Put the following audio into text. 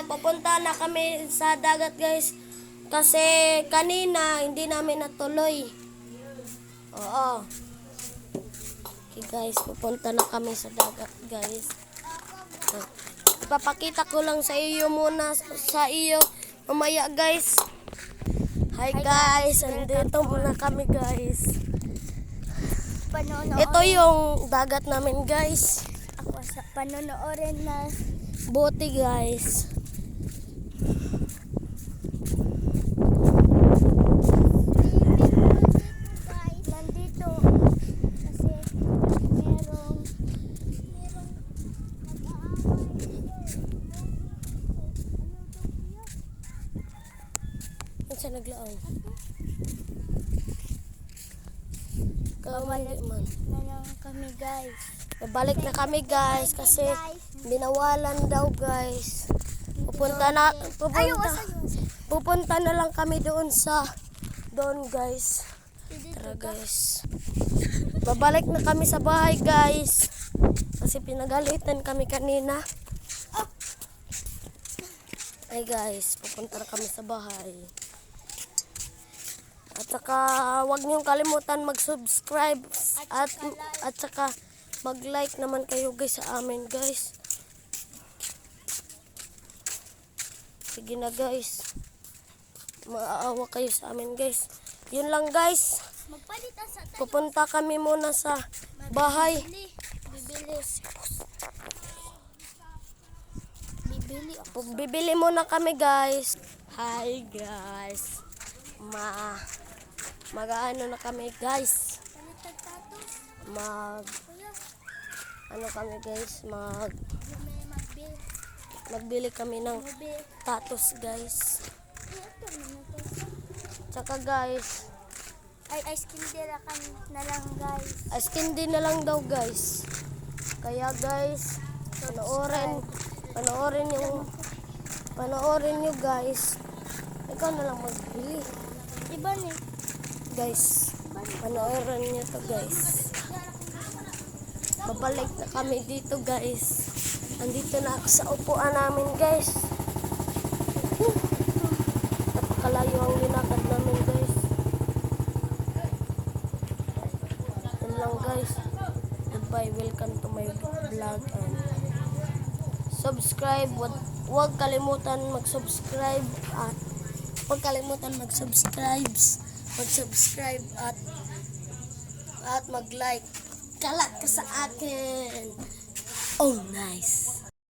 papunta na kami sa dagat guys. Kasi kanina hindi namin natuloy. Oo. Okay guys, pupunta na kami sa dagat guys. Ipapakita ko lang sa iyo muna sa iyo mamaya guys. Hi guys, andito muna kami guys. Ito yung dagat namin guys. Ako sa panonoorin na Bote guys. nandito kasi merong Ano siya naglaang? Kamali man. na lang kami guys. Babalik na kami guys kasi binawalan daw guys. Pupunta na lang kami doon guys. Tara guys. Babalik na kami sa bahay guys. Kasi pinagalitan kami kanina. Ay guys, pupunta na kami sa bahay. At saka huwag niyong kalimutan mag-subscribe at saka mag-like naman kayo guys sa amin guys. Sige na guys. Maaawa kayo sa amin guys. Yun lang guys. Magpalit sa Pupunta kami muna sa bahay. Bibili muna kami guys. Hi guys. Mag-ano na kami guys. Ano kami guys, magbili kami ng tatos guys. Tsaka guys, ay ice cream na lang guys. ice candy na lang daw guys. Kaya guys, panoorin nyo guys. Ikaw na lang magbili. Iba ni Guys, panoorin nyo to guys. Babalik na kami dito guys. Andito na ako sa upuan namin guys. Napakalayo ang linakad namin guys. Yun lang guys. Goodbye, welcome to my vlog and subscribe. Huwag kalimutan mag-subscribe at mag-like. Kalat ka sa akin. Oh, nice.